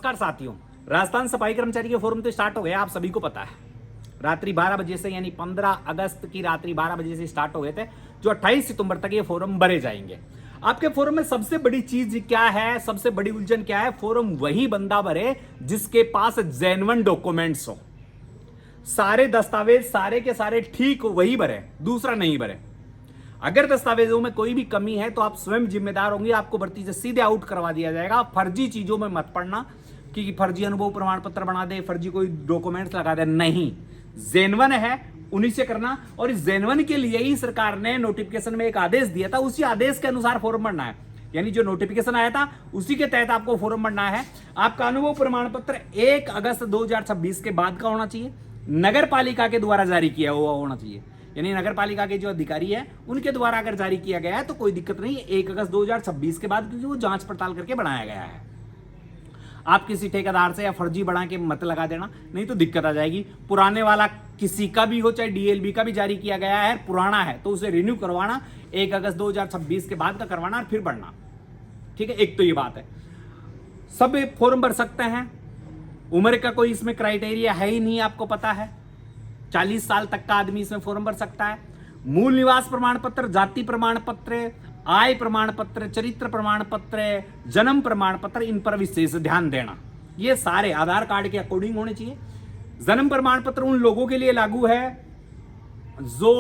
नमस्कार साथियों, राजस्थान सफाई कर्मचारी के फोरम तो स्टार्ट हो गया, आप सभी को पता है। रात्रि 12 बजे से यानी 15 अगस्त की रात्रि 12 बजे से स्टार्ट हो गए थे, जो 28 सितंबर तक ये फोरम भरे जाएंगे। आपके फोरम में सबसे बड़ी चीज क्या है, सबसे बड़ी उलझन क्या है? फोरम वही बंदा भरे जिसके पास जेन्युइन डॉक्यूमेंट्स हो, सारे दस्तावेज सारे के सारे ठीक हो, वही भरे, दूसरा नहीं भरे। अगर दस्तावेजों में कोई भी कमी है तो आप स्वयं जिम्मेदार होंगे, आपको भर्ती से सीधे आउट करवा दिया जाएगा। फर्जी चीजों में मत पड़ना कि फर्जी अनुभव प्रमाण पत्र बना दे, फर्जी कोई डॉक्यूमेंट्स लगा दे, नहीं, जेन्युइन है उन्हीं से करना। और इस जेन्युइन के लिए ही सरकार ने नोटिफिकेशन में एक आदेश दिया था, उसी आदेश के अनुसार फॉर्म भरना है। यानी जो नोटिफिकेशन आया था उसी के तहत आपको फॉर्म भरना है। आपका अनुभव प्रमाण पत्र 1 अगस्त 2026 के बाद का होना चाहिए, नगर पालिका के द्वारा जारी किया हुआ होना चाहिए। यानी नगर पालिका के जो अधिकारी है उनके द्वारा अगर जारी किया गया है तो कोई दिक्कत नहीं, 1 अगस्त 2026 के बाद, क्योंकि वो जांच पड़ताल करके बनाया गया है। आप किसी ठेकेदार से या फर्जी बना के मत लगा देना, नहीं तो दिक्कत आ जाएगी। पुराने वाला किसी का भी हो, चाहे डीएलबी का भी जारी किया गया है, पुराना है तो उसे रिन्यू करवाना, 1 अगस्त 2026 के बाद का करवाना और फिर बढ़ना, ठीक है। एक तो ये बात है, सब फॉर्म भर सकते हैं, उम्र का कोई इसमें क्राइटेरिया है ही नहीं, आपको पता है। 40 साल तक का आदमी इसमें फॉर्म भर सकता है। मूल निवास प्रमाण पत्र, जाति प्रमाण पत्र, आय प्रमाण पत्र, चरित्र प्रमाण पत्र, जन्म प्रमाण पत्र, इन पर विशेष ध्यान देना। ये सारे आधार कार्ड के अकॉर्डिंग होने चाहिए। जन्म प्रमाण पत्र उन लोगों के लिए लागू है जो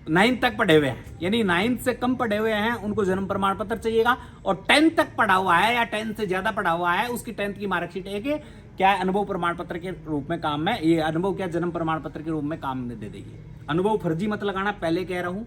9th तक पढ़े हुए हैं, यानी 9th से कम पढ़े हुए हैं उनको जन्म प्रमाण पत्र चाहिएगा। और 10th तक पढ़ा हुआ है या 10th से ज्यादा पढ़ा हुआ है, उसकी 10th की मार्कशीट एक क्या है, अनुभव प्रमाण पत्र के रूप में काम में, ये अनुभव क्या जन्म प्रमाण पत्र के रूप में काम में दे देगी। अनुभव फर्जी मत लगाना, पहले कह रहा हूं,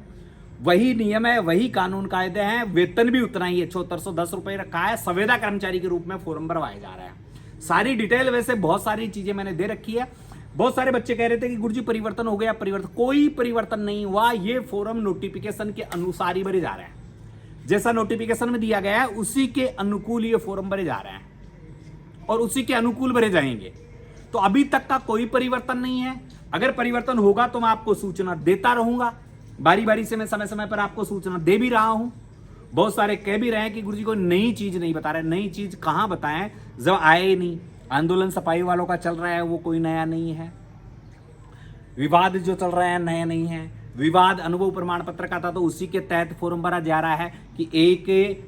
वही नियम है, वही कानून कायदे हैं, वेतन भी उतना ही है, 7410 रुपए रखा है। संविदा कर्मचारी के रूप में फॉर्म भरवाया जा रहा है। सारी डिटेल वैसे बहुत सारी चीजें मैंने दे रखी है। बहुत सारे बच्चे कह रहे थे कि गुरुजी परिवर्तन हो गया, परिवर्तन, कोई परिवर्तन नहीं हुआ। ये फॉर्म नोटिफिकेशन के अनुसार ही भरे जा रहे हैं, जैसा नोटिफिकेशन में दिया गया है उसी के अनुकूल ये फॉर्म भरे जा रहे हैं और उसी के अनुकूल भरे जाएंगे। तो अभी तक का कोई परिवर्तन नहीं है। अगर परिवर्तन होगा तो मैं आपको सूचना देता रहूंगा, बारी बारी से मैं समय समय पर आपको सूचना दे भी रहा हूं। बहुत सारे कह भी रहे हैं कि गुरुजी कोई नई चीज नहीं बता रहे। नई चीज कहां बताएं जब आए ही नहीं। आंदोलन सफाई वालों का चल रहा है वो कोई नया नहीं है, विवाद जो चल रहा है नया नहीं है। विवाद अनुभव प्रमाण पत्र का था तो उसी के तहत फॉर्म भरा जा रहा है कि 1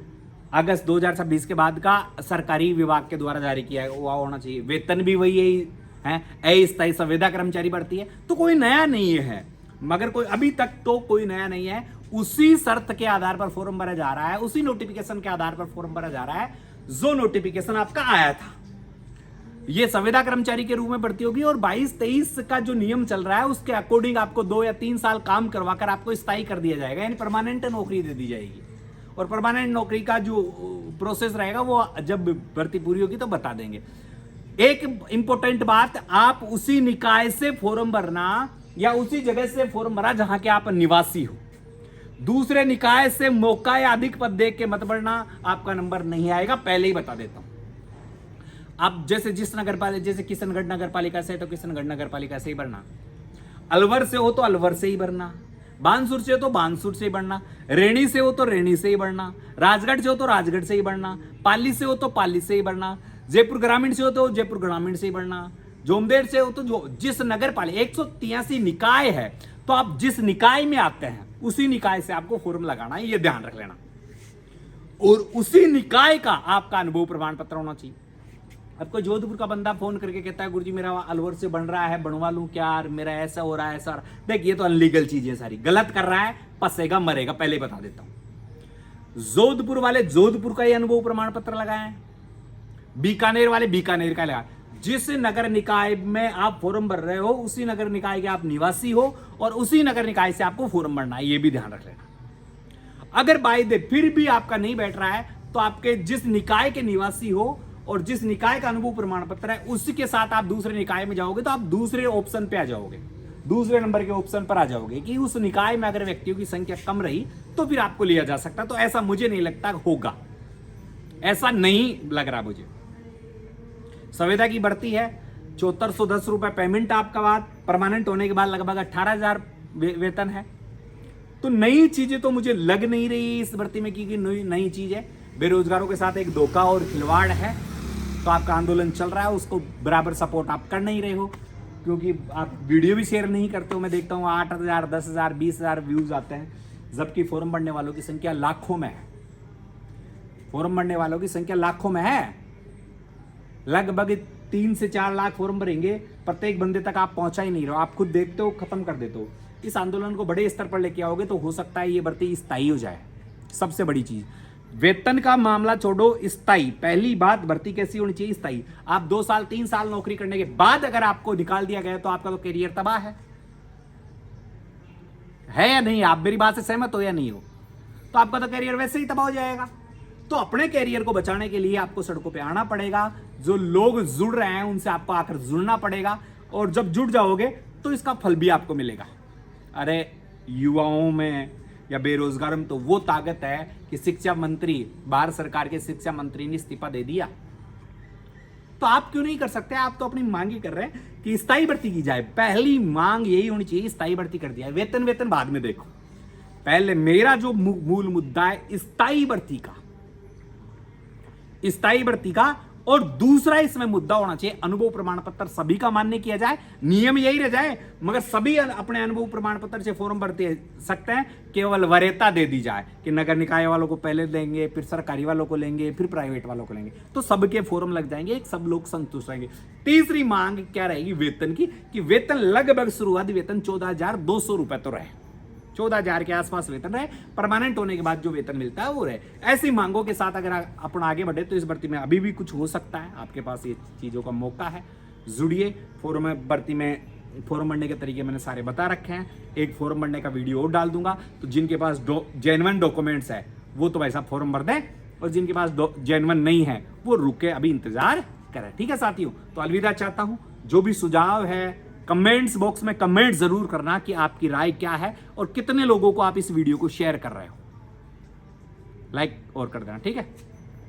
अगस्त 2026 के बाद का सरकारी विभाग के द्वारा जारी किया हुआ होना चाहिए। वेतन भी वही है, अस्थायी संविदा कर्मचारी बढ़ती है, तो कोई नया नहीं है। मगर कोई अभी तक तो कोई नया नहीं है। उसी शर्त के आधार पर फॉर्म भरा जा रहा है, उसी नोटिफिकेशन के आधार पर फॉर्म भरा जा रहा है जो नोटिफिकेशन आपका आया था। ये संविदा कर्मचारी के रूप में भर्ती होगी और 22-23 का जो नियम चल रहा है उसके अकॉर्डिंग आपको 2 या 3 साल काम करवाकर आपको स्थायी कर दिया जाएगा, यानी परमानेंट नौकरी दे दी जाएगी। और परमानेंट नौकरी का जो प्रोसेस रहेगा वो जब भर्ती पूरी होगी तो बता देंगे। एक इंपॉर्टेंट बात, आप उसी निकाय से फॉर्म भरना या उसी जगह से फॉर्म भरा जहां के आप निवासी हो। दूसरे निकाय से मौका या अधिक पद देख के मत भरना, आपका नंबर नहीं आएगा, पहले ही बता देता हूं। आप जैसे जिस नगर पालिका, जैसे किशनगढ़ नगर पालिका से है तो किशनगढ़ नगर पालिका से ही भरना, अलवर से हो तो अलवर से ही भरना, बानसूर से हो तो बानसूर से ही भरना, रेणी से हो तो रेणी से ही भरना, राजगढ़ से हो तो राजगढ़ से ही भरना, पाली से हो तो पाली से ही भरना, जयपुर ग्रामीण से हो तो जयपुर ग्रामीण से ही भरना, जोमदेर से हो तो जो जिस नगर पालिका, 183 निकाय है तो आप जिस निकाय में आते हैं उसी निकाय से आपको फॉर्म लगाना है, ये ध्यान रख लेना। और उसी निकाय का आपका अनुभव प्रमाण पत्र होना चाहिए। आपको जोधपुर का बंदा फोन करके कहता है गुरुजी मेरा अलवर से बन रहा है, बनवा लूं क्या, मेरा ऐसा हो रहा है, ऐसा। देख ये तो अनलीगल चीज है, सारी गलत कर रहा है, फंसेगा मरेगा, पहले बता देता हूं। जोधपुर वाले जोधपुर का ही अनुभव प्रमाण पत्र लगाए, बीकानेर वाले बीकानेर का लगाए। जिस नगर निकाय में आप फॉर्म भर रहे हो उसी नगर निकाय के आप निवासी हो और उसी नगर निकाय से आपको फॉर्म भरना है, ये भी ध्यान रख लेना। अगर बाय दे फिर भी आपका नहीं बैठ रहा है तो आपके जिस निकाय के निवासी हो और जिस निकाय का अनुभव प्रमाण पत्र है उसी के साथ आप दूसरे निकाय में जाओगे तो आप दूसरे ऑप्शन पे आ जाओगे, दूसरे नंबर के ऑप्शन पर आ जाओगे कि उस निकाय में अगर व्यक्तियों की संख्या कम रही तो फिर आपको लिया जा सकता। तो ऐसा मुझे नहीं लगता होगा, ऐसा नहीं लग रहा मुझे। संविदा की बढ़ती है, 7410 रुपए पेमेंट आपका बाद, परमानेंट होने के बाद लगभग 18,000 वेतन है। तो नई चीजें तो मुझे लग नहीं रही इस भर्ती में कि नई चीज है। बेरोजगारों के साथ एक धोखा और खिलवाड़ है। तो आपका आंदोलन चल रहा है, उसको बराबर सपोर्ट आप कर नहीं रहे हो, क्योंकि आप वीडियो भी शेयर नहीं करते हो। मैं देखता हूँ 8,000, 10,000, 20,000 व्यूज आते हैं, जबकि फोरम बढ़ने वालों की संख्या लाखों में है। फोरम बढ़ने वालों की संख्या लाखों में है। लगभग 3 से 4 लाख फोरम भरेंगे, प्रत्येक बंदे तक आप पहुंचा ही नहीं रहो। आप खुद देखते हो, खत्म कर देते हो। इस आंदोलन को बड़े स्तर पर लेके आओगे तो हो सकता है ये भर्ती स्थायी हो जाए। सबसे बड़ी चीज, वेतन का मामला छोड़ो, स्थायी। पहली बात, भर्ती कैसी होनी चाहिए? स्थायी। आप 2 साल 3 साल नौकरी करने के बाद अगर आपको निकाल दिया गया तो आपका तो करियर तबाह है या नहीं? आप मेरी बात से सहमत हो या नहीं हो? तो आपका तो करियर वैसे ही तबाह हो जाएगा। तो अपने करियर को बचाने के लिए आपको सड़कों पे आना पड़ेगा। जो लोग जुड़ रहे हैं उनसे आपको आकर जुड़ना पड़ेगा, और जब जुड़ जाओगे तो इसका फल भी आपको मिलेगा। अरे युवाओं में या बेरोजगारों में तो वो ताकत है कि शिक्षा मंत्री, भारत सरकार के शिक्षा मंत्री ने इस्तीफा दे दिया। तो आप क्यों नहीं कर सकते? आप तो अपनी मांग ही कर रहे हैं कि स्थायी भर्ती की जाए। पहली मांग यही होनी चाहिए, स्थायी भर्ती कर दिया। वेतन बाद में देखो, पहले मेरा जो मूल मुद्दा है स्थायी भर्ती का। और दूसरा इसमें मुद्दा होना चाहिए अनुभव प्रमाण पत्र सभी का मान्य किया जाए। नियम यही रह जाए, मगर सभी अपने अनुभव प्रमाण पत्र से फॉर्म भर सकते हैं। केवल वरीयता दे दी जाए कि नगर निकाय वालों को पहले देंगे, फिर सरकारी वालों को लेंगे, फिर प्राइवेट वालों को लेंगे, तो सबके फॉर्म लग जाएंगे, सब लोग संतुष्ट रहेंगे। तीसरी मांग क्या रहेगी? वेतन की, कि वेतन लगभग शुरुआती वेतन 14,200 रुपए तो रहे, 14,000 के आसपास वेतन रहे। परमानेंट होने के बाद जो वेतन मिलता है वो रहे। ऐसी मांगों के साथ अगर अपन आगे बढ़े तो इस भर्ती में अभी भी कुछ हो सकता है। आपके पास ये चीज़ों का मौका है। जुड़िए। फॉर्म भर्ती में फॉर्म भरने के तरीके मैंने सारे बता रखे हैं। एक फॉर्म भरने का वीडियो और डाल दूंगा, तो जिनके पास जेन्युइन डॉक्यूमेंट्स है वो तो वैसा फॉर्म भर दें, और जिनके पास जेन्युइन नहीं है वो रुके, अभी इंतजार करें। ठीक है साथियों, तो अलविदा चाहता हूँ। जो भी सुझाव है कमेंट्स बॉक्स में कमेंट जरूर करना कि आपकी राय क्या है और कितने लोगों को आप इस वीडियो को शेयर कर रहे हो। लाइक और कर देना, ठीक है।